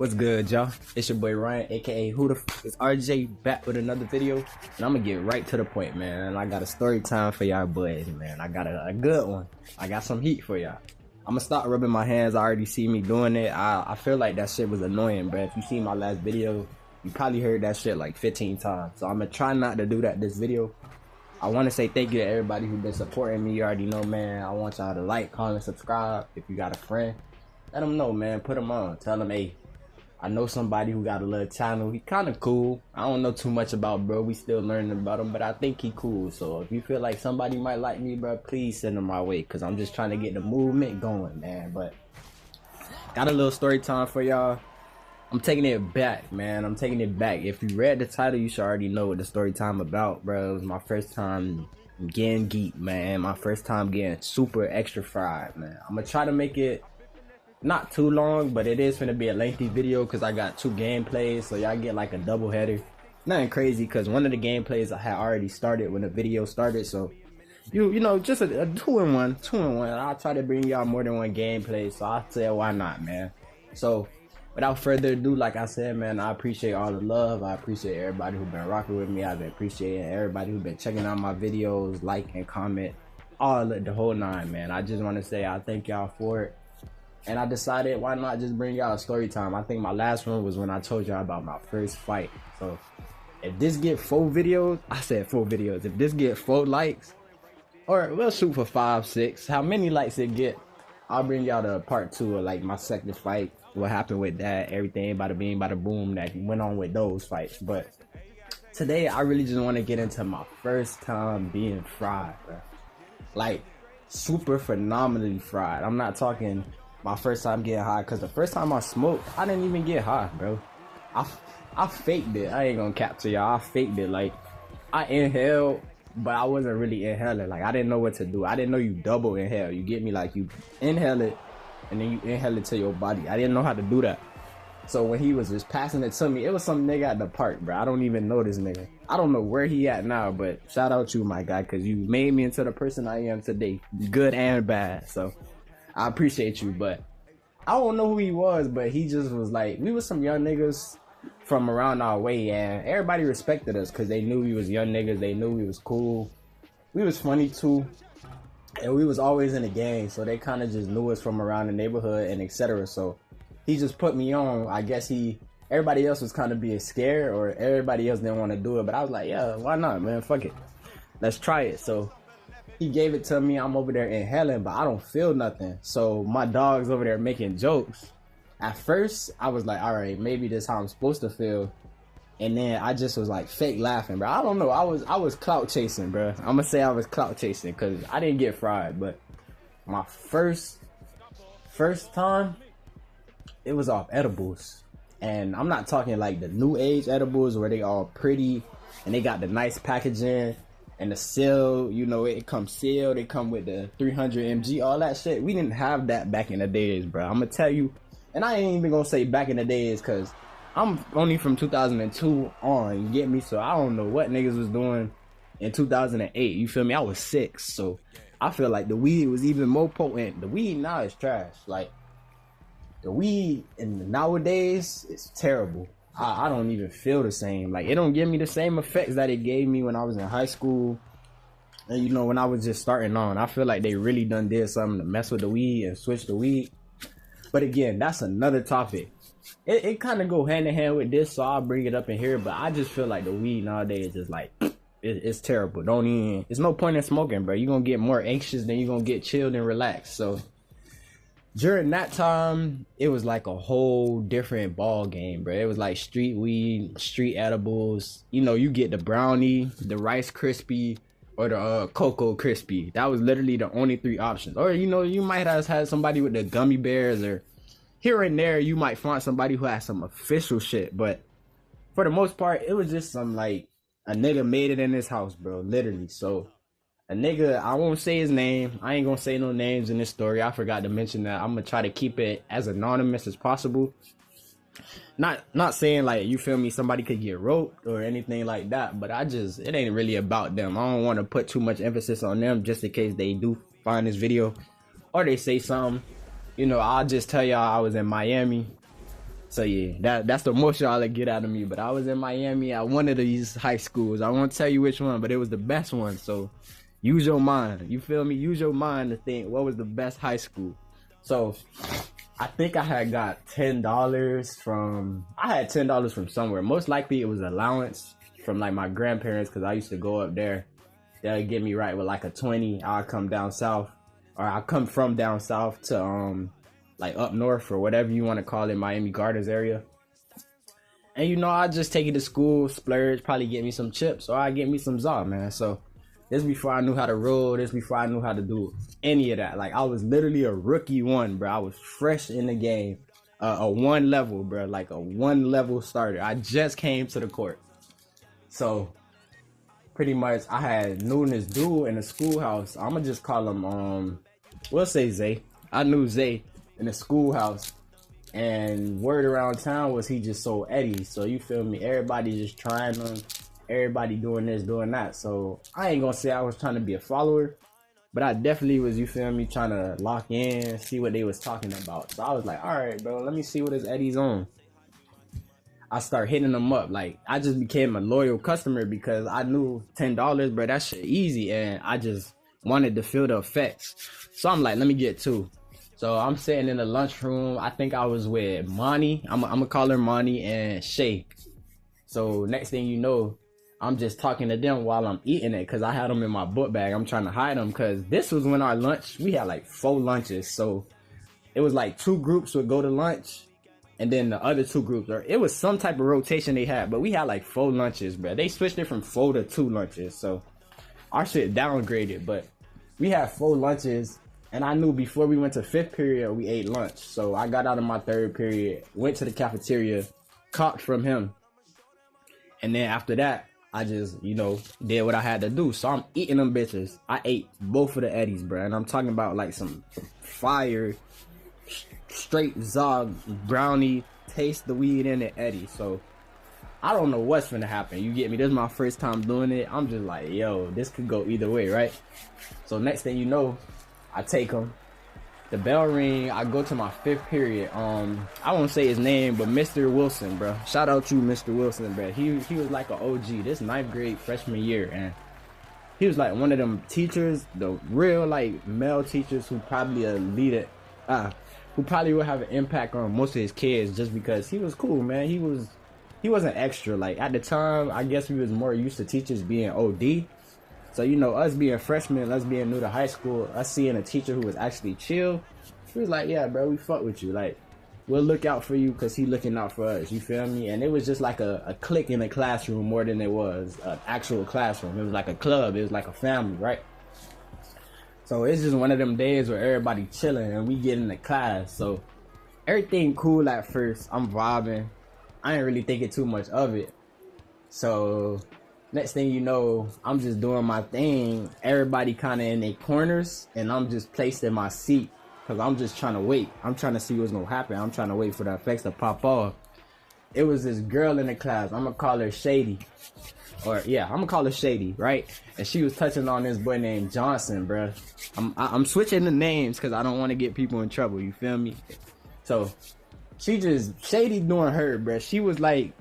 What's good, y'all? It's your boy Ryan, aka Who the F is RJ, back with another video, and I'm gonna get right to the point, man. And I got a story time for y'all boys, man. I got a good one. I got some heat for y'all. I'm gonna start rubbing my hands. I already see me doing it. I feel like that shit was annoying, bro. If you seen my last video, you probably heard that shit like 15 times. So I'm gonna try not to do that this video. I want to say thank you to everybody who's been supporting me. You already know, man. I want y'all to like, comment, subscribe. If you got a friend, let them know, man. Put them on. Tell them, hey, I know somebody who got a little channel. He kind of cool. I don't know too much about bro. We still learning about him, but I think he cool. So if you feel like somebody might like me, bro, please send them my way, because I'm just trying to get the movement going, man. But got a little story time for y'all. I'm taking it back, man. I'm taking it back. If you read the title, you should already know what the story time about, bro. It was my first time getting geek, man. My first time getting super extra fried, man. I'm gonna try to make it not too long, but it is gonna be a lengthy video because I got 2 gameplays, so y'all get like a double header. Nothing crazy, because one of the gameplays I had already started when the video started, so you know, just a 2-in-1. I'll try to bring y'all more than one gameplay, so I said why not, man. So without further ado, like I said, man, I appreciate all the love. I appreciate everybody who's been rocking with me. I've been appreciating everybody who's been checking out my videos, like and comment, all the whole nine, man. I just want to say I thank y'all for it. And I decided, why not just bring y'all a story time. I think my last one was when I told y'all about my first fight. So if this get 4 videos, I said 4 videos. If this get 4 likes, or we'll shoot for 5, 6, how many likes it get, I'll bring y'all to part 2 of like my second fight. What happened with that, everything, bada bing, bada boom, that went on with those fights. But today, I really just want to get into my first time being fried, bro. Like, super phenomenally fried. I'm not talking my first time getting high, because the first time I smoked, I didn't even get high, bro. I faked it. I ain't gonna cap to y'all. I faked it. Like, I inhaled, but I wasn't really inhaling. Like, I didn't know what to do. I didn't know you double inhale. You get me? Like, you inhale it, and then you inhale it to your body. I didn't know how to do that. So when he was just passing it to me, it was some nigga at the park, bro. I don't even know this nigga. I don't know where he at now, but shout out you, my guy, because you made me into the person I am today, good and bad. So I appreciate you, but I don't know who he was, but he just was like, we was some young niggas from around our way, and everybody respected us because they knew we was young niggas. They knew we was cool. We was funny too, and we was always in the gang, so they kind of just knew us from around the neighborhood and etc. So he just put me on. I guess everybody else was kind of being scared, or everybody else didn't want to do it, but I was like, yeah, why not, man? Fuck it, let's try it. So he gave it to me. I'm over there inhaling, but I don't feel nothing. So my dog's over there making jokes. At first, I was like, all right, maybe this is how I'm supposed to feel. And then I just was like fake laughing, bro. I don't know. I was clout chasing, bro. I'm gonna say I was clout chasing because I didn't get fried. But my first time, it was off edibles. And I'm not talking like the new age edibles where they all pretty and they got the nice packaging. And the seal, you know, it comes sealed. It come with the 300 mg, all that shit. We didn't have that back in the days, bro. I'm gonna tell you, and I ain't even gonna say back in the days, cause I'm only from 2002 on. You get me? So I don't know what niggas was doing in 2008. You feel me? I was 6, so I feel like the weed was even more potent. The weed now is trash. Like, the weed in nowadays is terrible. I don't even feel the same. Like, it don't give me the same effects that it gave me when I was in high school. And, you know, when I was just starting on. I feel like they really done did something to mess with the weed and switch the weed. But again, that's another topic. It kind of go hand in hand with this, so I'll bring it up in here. But I just feel like the weed nowadays is just like, it's terrible. Don't even, there's no point in smoking, bro. You're going to get more anxious than you're going to get chilled and relaxed. So during that time, it was like a whole different ball game, bro. It was like street weed, street edibles. You know, you get the brownie, the Rice Krispie, or the Cocoa Crispy. That was literally the only 3 options. Or, you know, you might have had somebody with the gummy bears, or here and there, you might find somebody who has some official shit. But for the most part, it was just some, like, a nigga made it in his house, bro, literally. So a nigga, I won't say his name. I ain't gonna say no names in this story. I forgot to mention that. I'm gonna try to keep it as anonymous as possible. Not saying like, you feel me, somebody could get roped or anything like that, but it ain't really about them. I don't want to put too much emphasis on them just in case they do find this video or they say something. You know, I'll just tell y'all I was in Miami So yeah, that's the most y'all get out of me. But I was in Miami at one of these high schools. I won't tell you which one, but it was the best one. So use your mind. You feel me? Use your mind to think what was the best high school. So I think I had got $10 from somewhere. Most likely it was allowance from like my grandparents, because I used to go up there. They'll get me right with like a 20. I'll come down south, or I'll come from down south to like up north, or whatever you want to call it, Miami Gardens area. And you know, I just take it to school, splurge, probably get me some chips, or I get me some za, man. So this before I knew how to roll. This before I knew how to do any of that. Like, I was literally a rookie one, bro. I was fresh in the game. A one level, bro. Like a one level starter. I just came to the court. So pretty much I had knew this dude in the schoolhouse. I'ma just call him we'll say Zay. I knew Zay in the schoolhouse, and word around town was he just sold Eddie. So you feel me? Everybody just trying them. Everybody doing this, doing that. So I ain't gonna say I was trying to be a follower, but I definitely was, you feel me, trying to lock in, see what they was talking about. So I was like, all right, bro, let me see what this Eddie's on. I start hitting them up. Like, I just became a loyal customer because I knew $10, bro, that shit easy, and I just wanted to feel the effects. So I'm like, let me get two. So I'm sitting in the lunchroom. I think I was with Monty. I'm gonna call her Monty, and Shay. So next thing you know, I'm just talking to them while I'm eating it, because I had them in my book bag. I'm trying to hide them, because this was when our lunch, we had like 4 lunches. So it was like 2 groups would go to lunch, and then the other 2 groups, or it was some type of rotation they had, but we had like 4 lunches, bro. They switched it from 4 to 2 lunches. So our shit downgraded, but we had 4 lunches. And I knew before we went to 5th period, we ate lunch. So I got out of my 3rd period, went to the cafeteria, copped from him. And then after that, I just, you know, did what I had to do. So I'm eating them bitches. I ate both of the Eddies, bro. And I'm talking about like some fire, straight Zog brownie, taste the weed in the Eddie. So I don't know what's finna happen. You get me? This is my first time doing it. I'm just like, yo, this could go either way, right? So next thing you know, I take them. The bell ring. I go to my 5th period. I won't say his name, but Mr. Wilson, bro. Shout out to Mr. Wilson, bro. He was like an OG. This 9th grade freshman year, and he was like one of them teachers, the real like male teachers who probably who probably will have an impact on most of his kids, just because he was cool, man. He wasn't extra. Like at the time, I guess we was more used to teachers being OD. So, you know, us being freshmen, us being new to high school, us seeing a teacher who was actually chill, he was like, yeah, bro, we fuck with you. Like, we'll look out for you because he looking out for us. You feel me? And it was just like a clique in a classroom more than it was an actual classroom. It was like a club. It was like a family, right? So it's just one of them days where everybody chilling and we get into class. So everything cool at first. I'm vibing. I ain't really thinking too much of it. So next thing you know, I'm just doing my thing. Everybody kind of in their corners, and I'm just placed in my seat because I'm just trying to wait. I'm trying to see what's going to happen. I'm trying to wait for the effects to pop off. It was this girl in the class. I'm going to call her Shady. I'm going to call her Shady, right? And she was touching on this boy named Johnson, bruh. I'm switching the names because I don't want to get people in trouble. You feel me? So Shady doing her, bruh.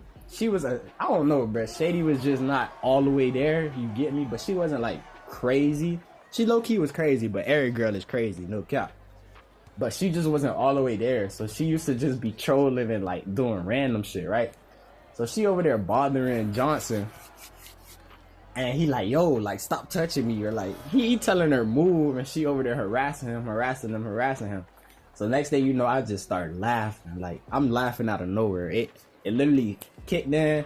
I don't know, bro. Shady was just not all the way there, you get me? But she wasn't like crazy. She low-key was crazy, but every girl is crazy, no cap. But she just wasn't all the way there. So she used to just be trolling and like doing random shit, right? So she over there bothering Johnson. And he like, yo, like stop touching me. Or like he telling her move, and she over there harassing him. So next thing you know, I just started laughing. Like I'm laughing out of nowhere. It literally kicked in,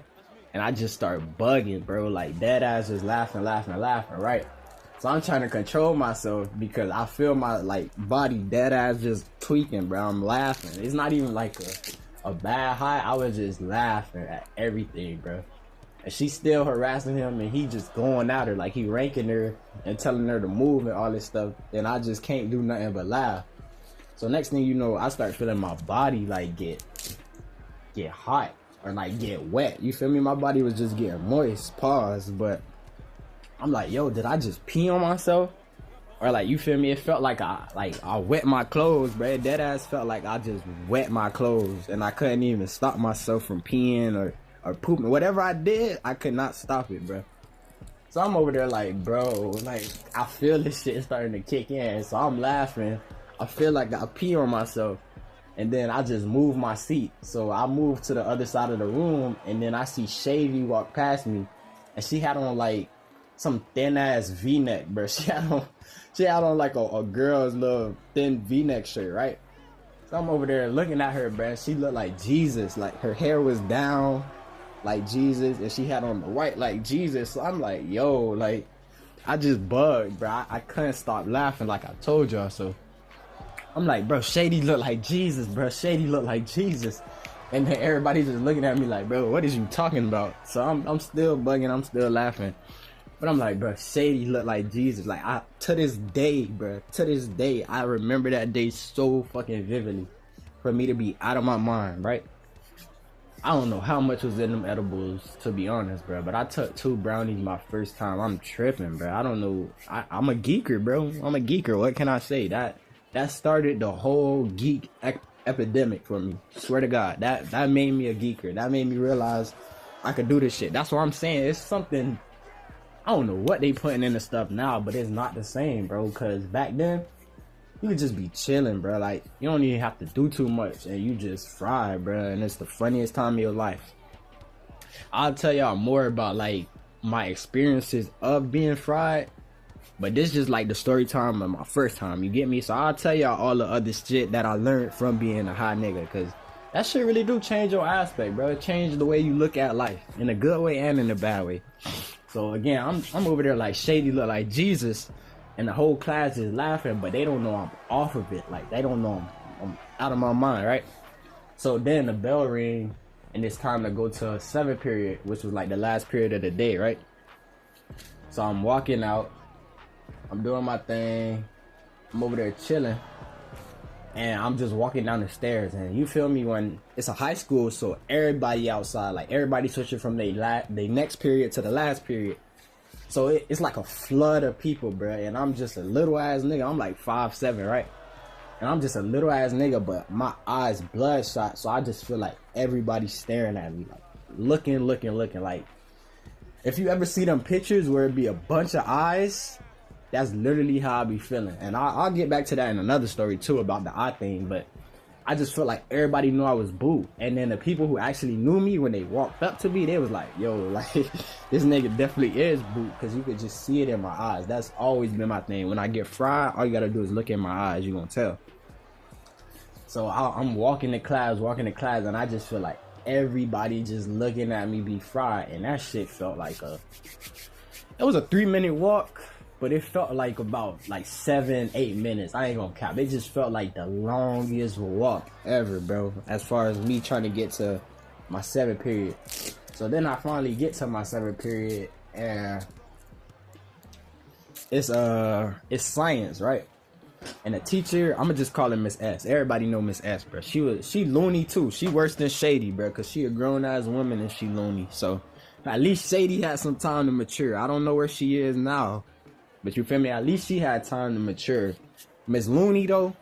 and I just started bugging, bro. Like dead ass just laughing, right? So I'm trying to control myself because I feel my like body dead ass just tweaking, bro. I'm laughing. It's not even like a bad high. I was just laughing at everything, bro. And she's still harassing him, and he just going at her like he ranking her and telling her to move and all this stuff. And I just can't do nothing but laugh. So next thing you know, I start feeling my body like get hot or like get wet. You feel me? My body was just getting moist. Pause. But I'm like, yo, did I just pee on myself? Or like, you feel me? It felt like I wet my clothes, bro. Dead ass felt like I just wet my clothes, and I couldn't even stop myself from peeing or pooping. Whatever I did, I could not stop it, bro. So I'm over there like, bro, like, I feel this shit starting to kick in. So I'm laughing. I feel like I pee on myself. And then I just move my seat. So I move to the other side of the room, and then I see Shavy walk past me. And she had on like some thin ass V-neck, bro. She had on like a girl's little thin V-neck shirt, right? So I'm over there looking at her, bro. She looked like Jesus. Like, her hair was down like Jesus, and she had on the white like Jesus. So I'm like, yo, like, I just bugged, bro. I couldn't stop laughing like I told y'all. So I'm like, bro, Shady look like Jesus, bro. Shady look like Jesus. And then everybody's just looking at me like, bro, what is you talking about? So I'm still bugging, I'm still laughing. But I'm like, bro, Shady look like Jesus. Like, to this day, bro, to this day, I remember that day so fucking vividly. For me to be out of my mind, right? I don't know how much was in them edibles, to be honest, bro. But I took 2 brownies my first time. I'm tripping, bro. I don't know. I'm a geeker, bro. I'm a geeker. What can I say? That started the whole geek epidemic for me. Swear to God. That made me a geeker. That made me realize I could do this shit. That's what I'm saying. It's something, I don't know what they putting in the stuff now, but it's not the same, bro. Because back then, you could just be chilling, bro. Like, you don't even have to do too much, and you just fry, bro. And it's the funniest time of your life. I'll tell y'all more about like my experiences of being fried, but this just like the story time of my first time. You get me? So I'll tell y'all all the other shit that I learned from being a high nigga, cause that shit really do change your aspect, bro. It changed the way you look at life, in a good way and in a bad way. So again, I'm over there like, Shady look like Jesus. And the whole class is laughing, but they don't know I'm off of it. Like, they don't know I'm out of my mind, right? So then the bell ring, and it's time to go to a 7th period, which was like the last period of the day, right? So I'm walking out. I'm doing my thing. I'm over there chilling. And I'm just walking down the stairs. And you feel me, when it's a high school, so everybody outside, like, everybody switching from the next period to the last period. So it's like a flood of people, bro. And I'm just a little ass nigga. I'm like 5'7", right? And I'm just a little ass nigga, but my eyes bloodshot. So I just feel like everybody's staring at me, like looking. Like, if you ever see them pictures where it be a bunch of eyes, that's literally how I be feeling. And I'll get back to that in another story too about the eye thing. But I just felt like everybody knew I was Boo. And then the people who actually knew me, when they walked up to me, they was like, yo, like, this nigga definitely is Boo. Because you could just see it in my eyes. That's always been my thing. When I get fried, all you gotta do is look in my eyes. You gonna tell. So I'm walking to class, and I just feel like everybody just looking at me be fried. And that shit felt like it was a 3-minute walk. But it felt like about like 7-8 minutes. I ain't gonna cap. It just felt like the longest walk ever, bro. As far as me trying to get to my 7th period. So then I finally get to my 7th period, and it's science, right? And the teacher, I'ma just call her Miss S. Everybody know Miss S, bro. She loony too. She worse than Shady, bro, cause she a grown ass woman and she loony. So at least Shady had some time to mature. I don't know where she is now. But you feel me? At least she had time to mature. Miss Looney, though,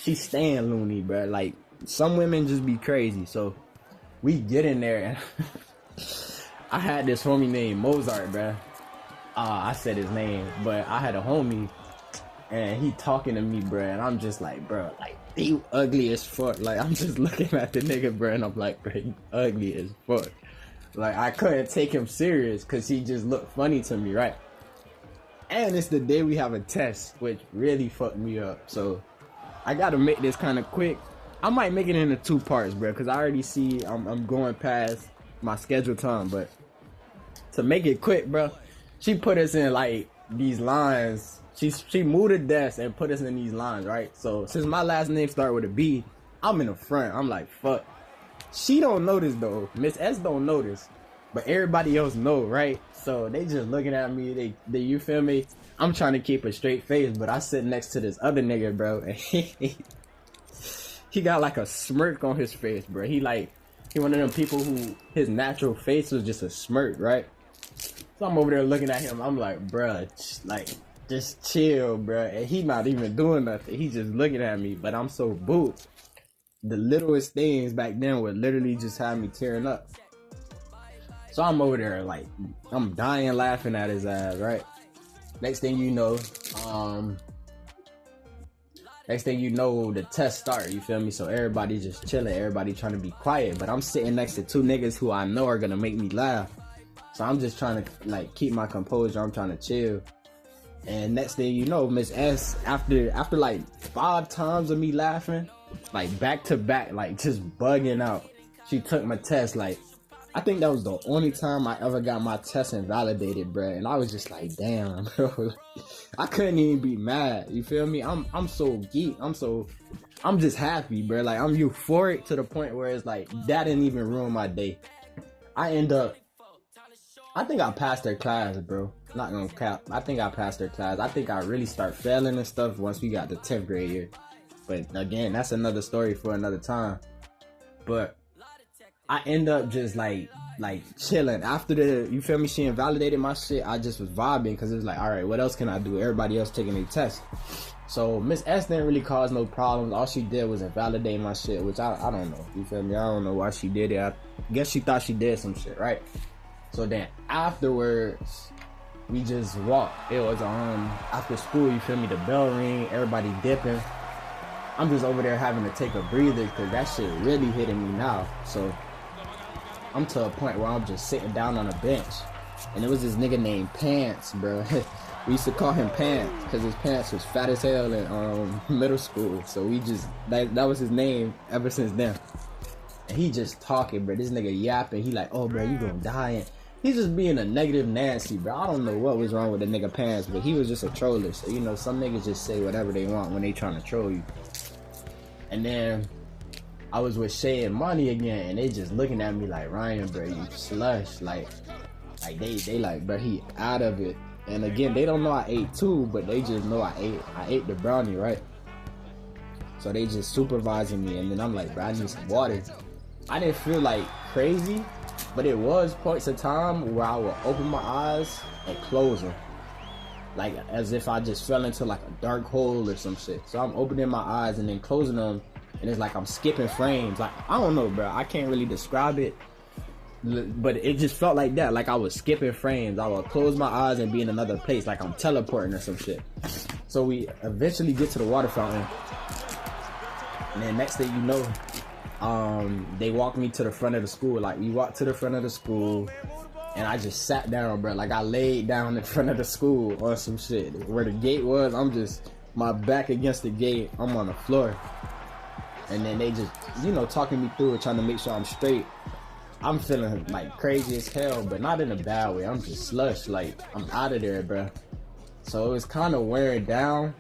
she's staying loony, bro. Like, some women just be crazy. So, we get in there. And I had this homie named Mozart, bro. I said his name. But I had a homie, and he talking to me, bro. And I'm just like, bro, like, you ugly as fuck. Like, I'm just looking at the nigga, bro. And I'm like, bro, you ugly as fuck. Like, I couldn't take him serious because he just looked funny to me, right? And it's the day we have a test, which really fucked me up. So I gotta make this kind of quick. I might make it into 2 parts, bro, because I already see I'm going past my scheduled time. But to make it quick, bro, she put us in like these lines. She moved the desk and put us in these lines, right? So since my last name started with a B, I'm in the front. I'm like, fuck. She don't notice though. Miss S don't notice. But everybody else know, right? So they just looking at me. They you feel me? I'm trying to keep a straight face, but I sit next to this other nigga, bro, and he got like a smirk on his face, bro. He one of them people who his natural face was just a smirk, right? So I'm over there looking at him. I'm like, bro, like, just chill, bro. And he not even doing nothing. He just looking at me, but I'm so booked. The littlest things back then would literally just have me tearing up. So I'm over there like, I'm dying laughing at his ass, right? Next thing you know, the test start, you feel me? So everybody just chilling, everybody trying to be quiet, but I'm sitting next to two niggas who I know are gonna make me laugh. So I'm just trying to like keep my composure, I'm trying to chill. And next thing you know, Miss S, after like 5 times of me laughing, like back to back, like just bugging out, she took my test. Like, I think that was the only time I ever got my test invalidated, bruh. And I was just like, damn, bro. I couldn't even be mad. You feel me? I'm so geek. I'm just happy, bro. Like, I'm euphoric to the point where it's like, that didn't even ruin my day. I think I passed their class, bro. Not gonna cap. I think I passed their class. I think I really start failing and stuff once we got to 10th grade year. But again, that's another story for another time. But I end up just like chilling after you feel me? She invalidated my shit. I just was vibing because it was like, all right, what else can I do? Everybody else taking their test. So Miss S didn't really cause no problems. All she did was invalidate my shit, which I don't know. You feel me? I don't know why she did it. I guess she thought she did some shit, right? So then afterwards, we just walked. It was after school, you feel me? The bell ring, everybody dipping. I'm just over there having to take a breather because that shit really hitting me now. So I'm to a point where I'm just sitting down on a bench, and it was this nigga named Pants, bro. We used to call him Pants because his pants was fat as hell in middle school. So we just that was his name ever since then. And he just talking, bro. This nigga yapping. He like, oh, bro, you gonna die. And he's just being a negative Nancy, bro. I don't know what was wrong with the nigga Pants, but he was just a troller. So, you know, some niggas just say whatever they want when they trying to troll you. And then I was with Shay and Money again, and they just looking at me like, Ryan, bro, you slush. Like they like, bro, he out of it. And again, they don't know I ate too, but they just know I ate the brownie, right? So they just supervising me, and then I'm like, bro, I need some water. I didn't feel like crazy, but it was points of time where I would open my eyes and close them, like as if I just fell into like a dark hole or some shit. So I'm opening my eyes and then closing them, and it's like I'm skipping frames. Like, I don't know, bro. I can't really describe it, but it just felt like that. Like I was skipping frames. I would close my eyes and be in another place, like I'm teleporting or some shit. So we eventually get to the water fountain, and then next thing you know, they walked me to the front of the school. Like, we walked to the front of the school, and I just sat down, bro. Like, I laid down in front of the school on some shit. Where the gate was, I'm just, my back against the gate, I'm on the floor. And then they just, you know, talking me through it, trying to make sure I'm straight. I'm feeling like crazy as hell, but not in a bad way. I'm just slush, like, I'm out of there, bro. So it was kind of wearing down.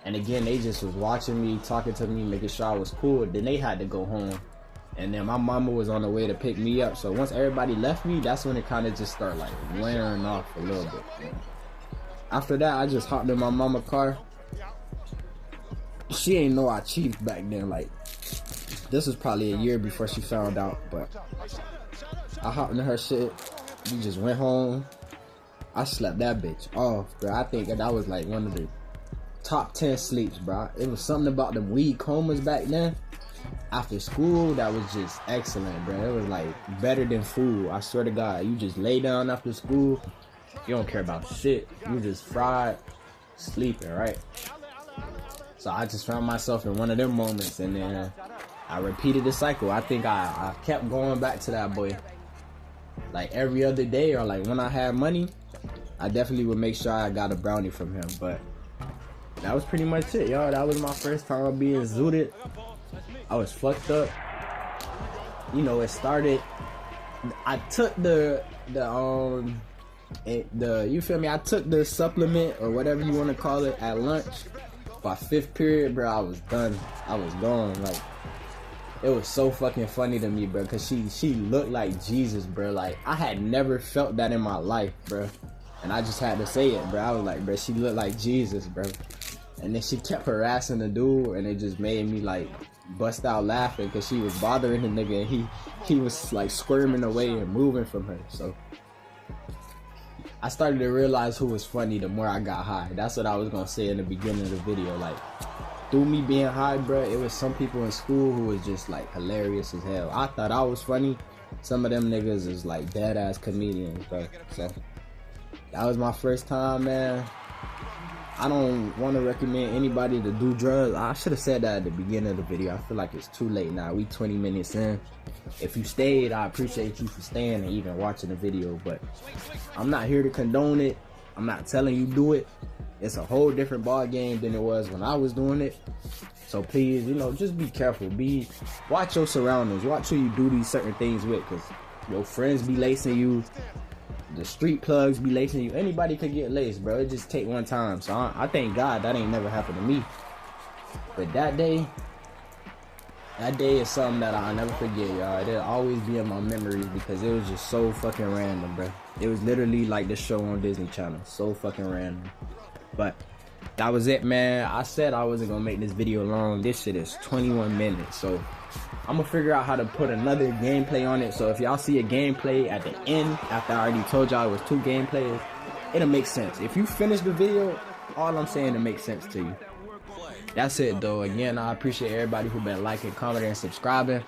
And again, they just was watching me, talking to me, making sure I was cool. Then they had to go home. And then my mama was on the way to pick me up. So once everybody left me, that's when it kind of just started like wearing off a little bit. After that, I just hopped in my mama's car. She ain't know I cheated back then. Like, this was probably a year before she found out. But I hopped in her shit. We just went home. I slept that bitch off, bro. I think that was like one of the top 10 sleeps, bro. It was something about them weed comas back then. After school, that was just excellent, bro. It was like better than food. I swear to God, you just lay down after school. You don't care about shit. You just fried, sleeping, right? So I just found myself in one of them moments, and then I repeated the cycle. I think I kept going back to that boy. Like every other day, or like when I had money, I definitely would make sure I got a brownie from him. But that was pretty much it, y'all. That was my first time being zooted. I was fucked up. You know, it started. I took the you feel me? I took the supplement or whatever you want to call it at lunch. By 5th period, bro, I was done. I was gone. Like, it was so fucking funny to me, bro, cause she looked like Jesus, bro. Like, I had never felt that in my life, bro. And I just had to say it, bro. I was like, bro, she looked like Jesus, bro. And then she kept harassing the dude, and it just made me like bust out laughing, cause she was bothering the nigga, and he was like squirming away and moving from her. So I started to realize who was funny the more I got high. That's what I was gonna say in the beginning of the video. Like, through me being high, bro, it was some people in school who was just like hilarious as hell. I thought I was funny. Some of them niggas is like dead ass comedians, bro. So that was my first time, man. I don't want to recommend anybody to do drugs. I should have said that at the beginning of the video. I feel like it's too late now. We 20 minutes in. If you stayed, I appreciate you for staying and even watching the video. But I'm not here to condone it. I'm not telling you do it. It's a whole different ball game than it was when I was doing it. So please, you know, just be careful. Watch your surroundings. Watch who you do these certain things with, because your friends be lacing you. The street plugs be lacing you. Anybody could get laced, bro. It just take one time. So I thank God that ain't never happened to me. But that day is something that I'll never forget, y'all. It'll always be in my memories because it was just so fucking random, bro. It was literally like the show on Disney Channel. So fucking random. But that was it, man. I said I wasn't gonna make this video long. This shit is 21 minutes. So I'm gonna figure out how to put another gameplay on it. So if y'all see a gameplay at the end, after I already told y'all it was 2 gameplays, it'll make sense. If you finish the video, all I'm saying, it makes sense to you. That's it, though. Again, I appreciate everybody who been liking, commenting, and subscribing.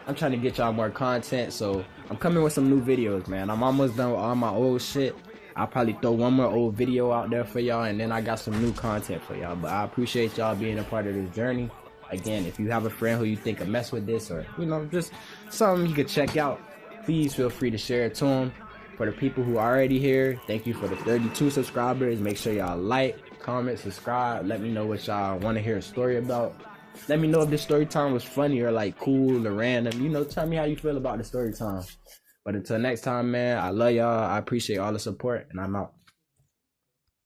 I'm trying to get y'all more content, so I'm coming with some new videos, man. I'm almost done with all my old shit. I'll probably throw one more old video out there for y'all, and then I got some new content for y'all. But I appreciate y'all being a part of this journey. Again, if you have a friend who you think could mess with this, or, you know, just something you could check out, please feel free to share it to them. For the people who are already here, thank you for the 32 subscribers. Make sure y'all like, comment, subscribe. Let me know what y'all want to hear a story about. Let me know if this story time was funny or like cool or random. You know, tell me how you feel about the story time. But until next time, man, I love y'all. I appreciate all the support, and I'm out.